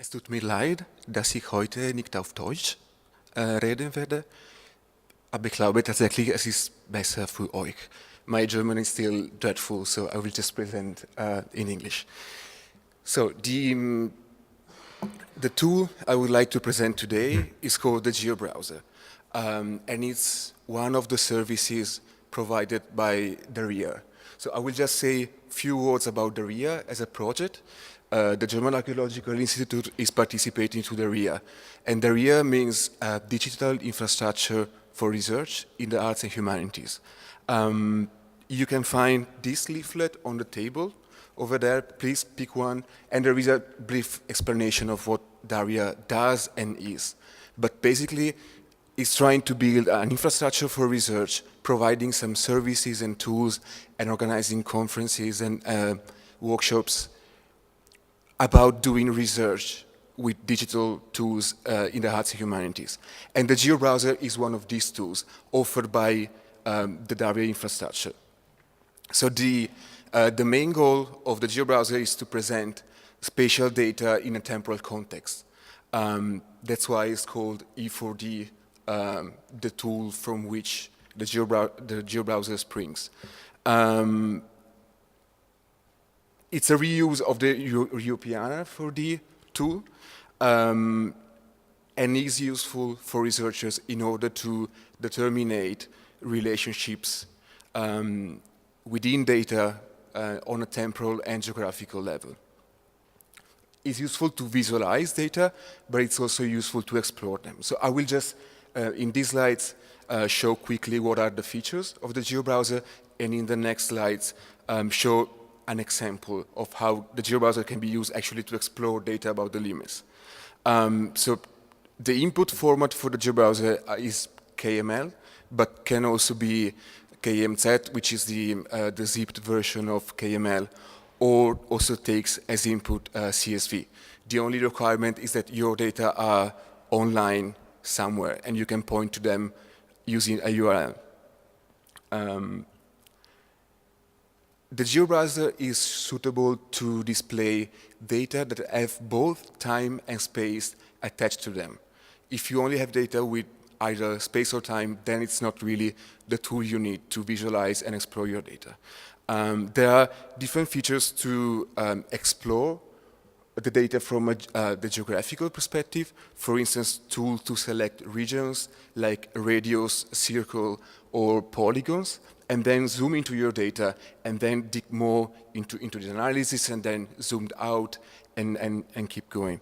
Es tut mir leid, dass ich heute nicht auf Deutsch reden werde, aber ich glaube tatsächlich, es ist besser für euch. My German is still dreadful, so I will just present in English. So the tool I would like to present today is called the Geo-Browser, and it's one of the services provided by DARIAH. So I will just say a few words about DARIAH as a project. The German Archaeological Institute is participating to DARIAH, and DARIAH means digital infrastructure for research in the arts and humanities. You can find this leaflet on the table over there. Please pick one, and there is a brief explanation of what DARIAH does and is. But basically, it's trying to build an infrastructure for research, providing some services and tools, and organizing conferences and workshops about doing research with digital tools in the arts and humanities. And the Geo-Browser is one of these tools offered by the DARIAH infrastructure. So the main goal of the Geo-Browser is to present spatial data in a temporal context. That's why it's called E4D, the tool from which the Geo-Browser springs. It's a reuse of the Europeana 4D tool, and is useful for researchers in order to determine relationships within data on a temporal and geographical level. It's useful to visualize data, but it's also useful to explore them. So I will just, in these slides, show quickly what are the features of the Geo-Browser, and in the next slides, show an example of how the Geo-Browser can be used actually to explore data about the limits. So the input format for the Geo-Browser is KML, but can also be KMZ, which is the zipped version of KML, or also takes as input CSV. The only requirement is that your data are online somewhere, and you can point to them using a URL. The Geo-Browser is suitable to display data that have both time and space attached to them. If you only have data with either space or time, then it's not really the tool you need to visualize and explore your data. There are different features to explore the data from the geographical perspective. For instance, tools to select regions like radius, circle, or polygons, and then zoom into your data, and then dig more into the analysis, and then zoomed out and keep going.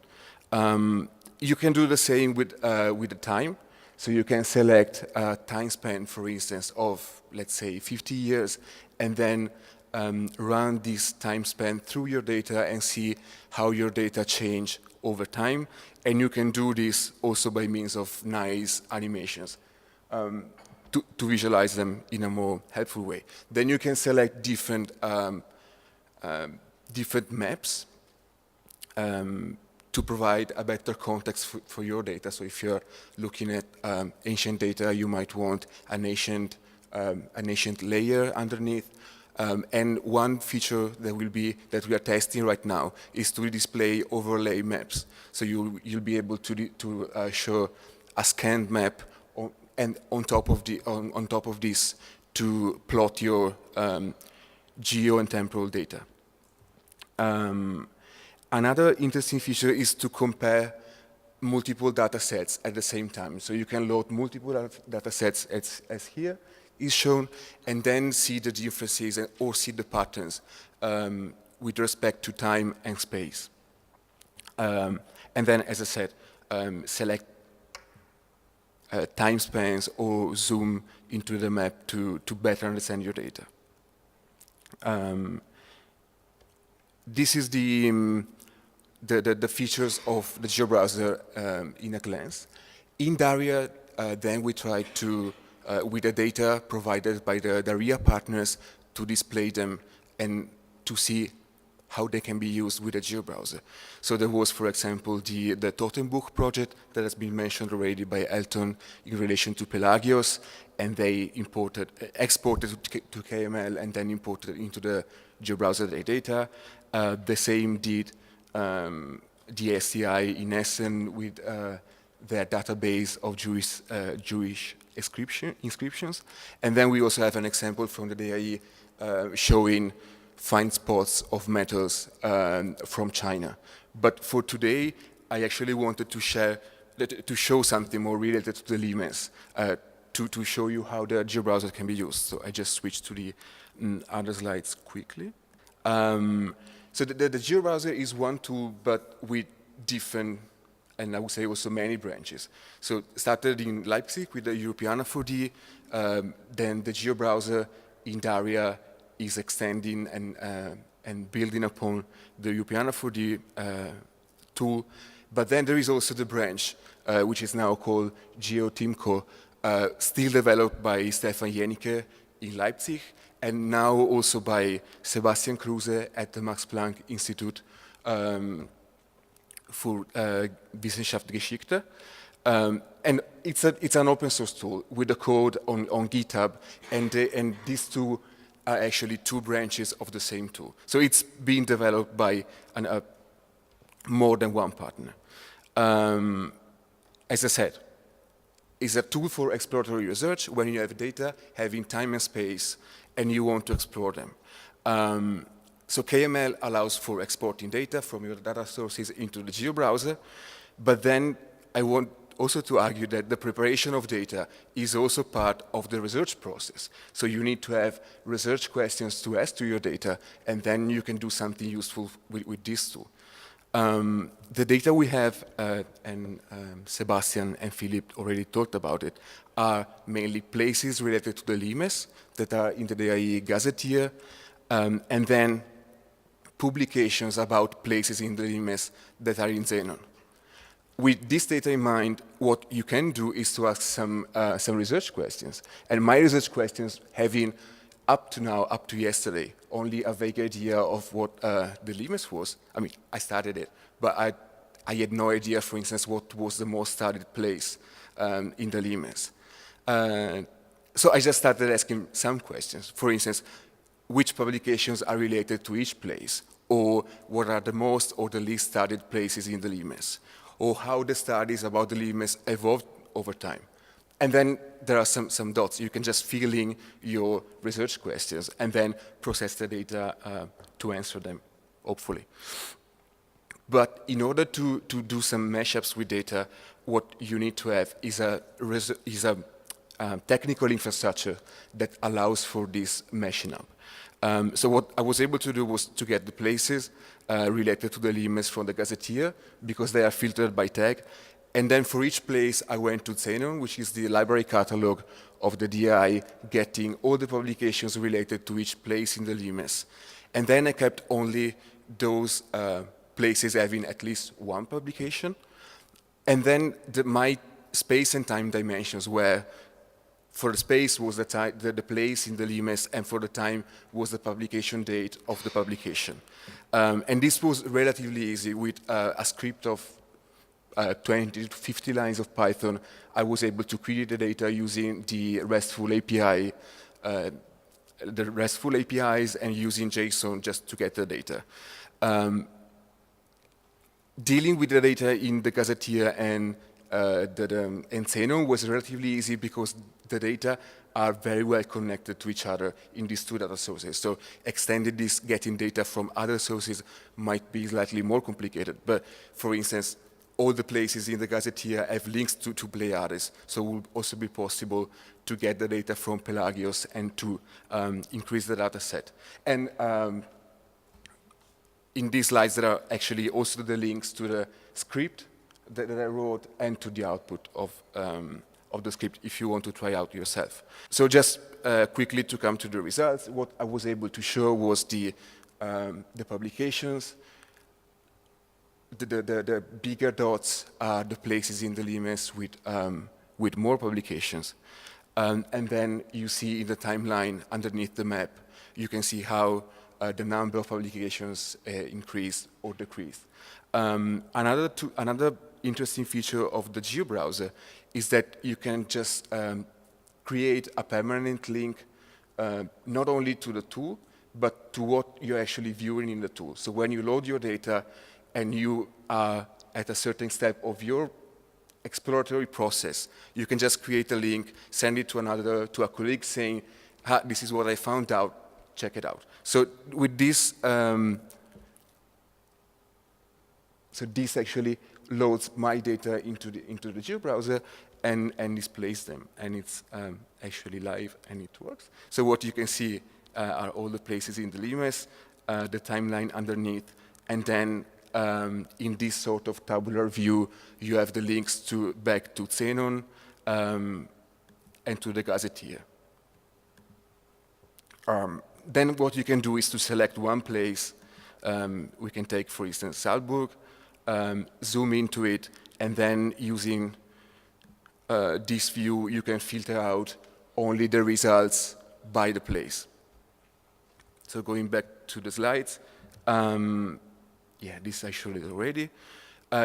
You can do the same with the time. So you can select a time span, for instance, of, let's say, 50 years, and then run this time span through your data and see how your data change over time. And you can do this also by means of nice animations to visualize them in a more helpful way. Then you can select different maps to provide a better context for your data. So if you're looking at ancient data, you might want an ancient layer underneath. And one feature that we are testing right now is to display overlay maps. So you'll be able to show a scanned map and on top of this to plot your geo and temporal data. Another interesting feature is to compare multiple data sets at the same time. So you can load multiple data sets as here is shown, and then see the differences or see the patterns with respect to time and space. And then, as I said, select time spans or zoom into the map to better understand your data. This is the features of the Geo-Browser in a glance. In DARIAH, then we try to, with the data provided by the DARIAH partners, to display them and to see how they can be used with a Geo-Browser. So there was, for example, the Totenbuch project that has been mentioned already by Elton in relation to Pelagios, and they exported to KML and then imported into the Geo-Browser data. The same did the SCI in Essen with their database of Jewish inscriptions. And then we also have an example from the DARIAH showing find spots of metals from China. But for today, I actually wanted to show something more related to the limes, to show you how the Geo-Browser can be used. So I just switched to the other slides quickly. So the Geo-Browser is one tool, but with different, and I would say also many branches. So started in Leipzig with the Europeana 4D, then the Geo-Browser in DARIAH is extending and building upon the Europeana 4D tool. But then there is also the branch, which is now called GeoTimco, still developed by Stefan Jenicke in Leipzig, and now also by Sebastian Kruse at the Max Planck Institute for Wissenschaftsgeschichte. And it's an open source tool with the code on GitHub, and these two are actually two branches of the same tool. So it's being developed by more than one partner. As I said, it's a tool for exploratory research when you have data having time and space and you want to explore them. So KML allows for exporting data from your data sources into the Geo-Browser, but then I want also to argue that the preparation of data is also part of the research process. So you need to have research questions to ask to your data, and then you can do something useful with this tool. The data we have, and Sebastian and Philip already talked about it, are mainly places related to the limes that are in the DARIAH Gazetteer, and then publications about places in the limes that are in Xenon. With this data in mind, what you can do is to ask some research questions. And my research questions, having up to now, up to yesterday, only a vague idea of what the limes was. I mean, I studied it, but I had no idea, for instance, what was the most studied place in the limes. So I just started asking some questions. For instance, which publications are related to each place? Or what are the most or the least studied places in the limes? Or how the studies about the limes evolved over time. And then there are some dots. You can just fill in your research questions and then process the data to answer them, hopefully. But in order to do some mashups with data, what you need to have is a technical infrastructure that allows for this mashing up. So what I was able to do was to get the places related to the limes from the Gazetteer, because they are filtered by tag. And then for each place, I went to Xenon, which is the library catalog of the DAI, getting all the publications related to each place in the limes. And then I kept only those places having at least one publication. And then my space and time dimensions were, for the space was the place in the limes, and for the time was the publication date of the publication. And this was relatively easy with a script of 20 to 50 lines of Python. I was able to create the data using the RESTful API, the RESTful APIs, and using JSON just to get the data. Dealing with the data in the Gazetteer and Xenon was relatively easy because the data are very well connected to each other in these two data sources. So extending this, getting data from other sources might be slightly more complicated. But for instance, all the places in the Gazetteer have links to Pleiades, so it will also be possible to get the data from Pelagios and to increase the data set. And in these slides, there are actually also the links to the script that I wrote and to the output of the script if you want to try out yourself. So just quickly to come to the results, what I was able to show was the publications. The bigger dots are the places in the limes with more publications. And then you see in the timeline underneath the map, you can see how the number of publications increased or decreased. Another interesting feature of the Geo-Browser is that you can just create a permanent link not only to the tool, but to what you're actually viewing in the tool. So when you load your data and you are at a certain step of your exploratory process, you can just create a link, send it to a colleague saying, this is what I found out, check it out. So with this, so this actually loads my data into the Geo-Browser and displays them, and it's actually live and it works. So what you can see are all the places in the limes, the timeline underneath, and then in this sort of tabular view, you have the links back to Xenon and to the gazetteer. Then what you can do is to select one place. We can take, for instance, Salzburg, zoom into it, and then using this view, you can filter out only the results by the place. So going back to the slides, yeah, this I showed it already.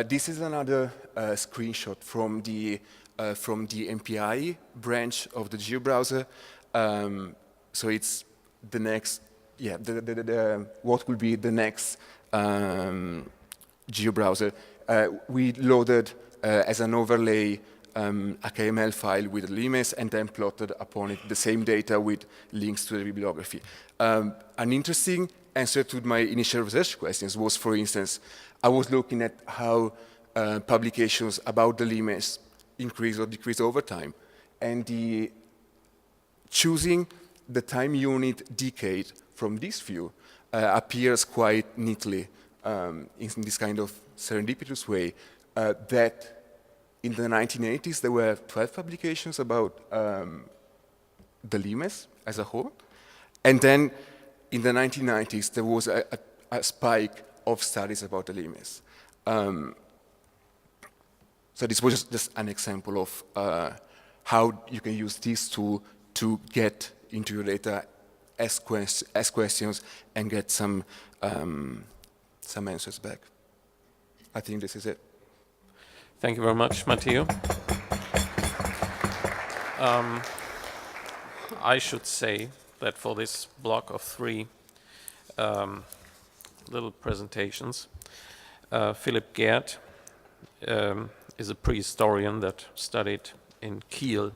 This is another screenshot from the MPI branch of the Geo-Browser. So it's the next, yeah, what will be the next Geo-Browser. We loaded as an overlay a KML file with limes and then plotted upon it the same data with links to the bibliography. An interesting answer to my initial research questions was, for instance, I was looking at how publications about the limes increase or decrease over time. And choosing the time unit decade from this view appears quite neatly in this kind of serendipitous way that in the 1980s there were 12 publications about the limes as a whole. And then in the 1990s, there was a spike of studies about the limes. So this was just an example of how you can use this tool to get into your data, ask questions, and get some answers back. I think this is it. Thank you very much, Matteo. I should say that for this block of 3 little presentations, Philipp Geert is a prehistorian that studied in Kiel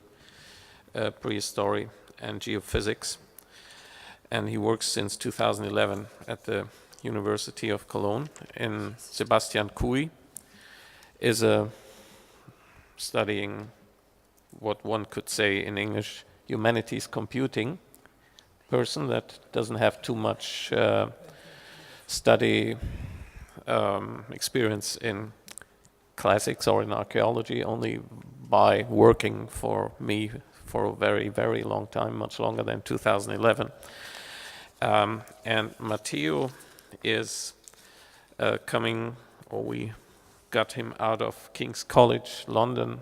prehistory and geophysics, and he works since 2011 at the University of Cologne. And Sebastian Cui is studying what one could say in English humanities computing person that doesn't have too much study experience in classics or in archaeology, only by working for me for a very, very long time, much longer than 2011. And Matteo is coming, or we got him out of King's College, London,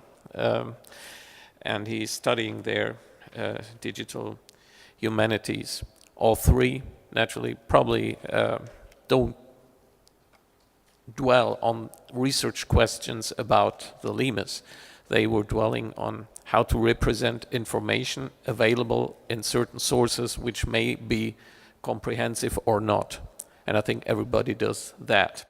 and he's studying there digital humanities. All 3, naturally, probably don't dwell on research questions about the limes. They were dwelling on how to represent information available in certain sources which may be comprehensive or not. And I think everybody does that.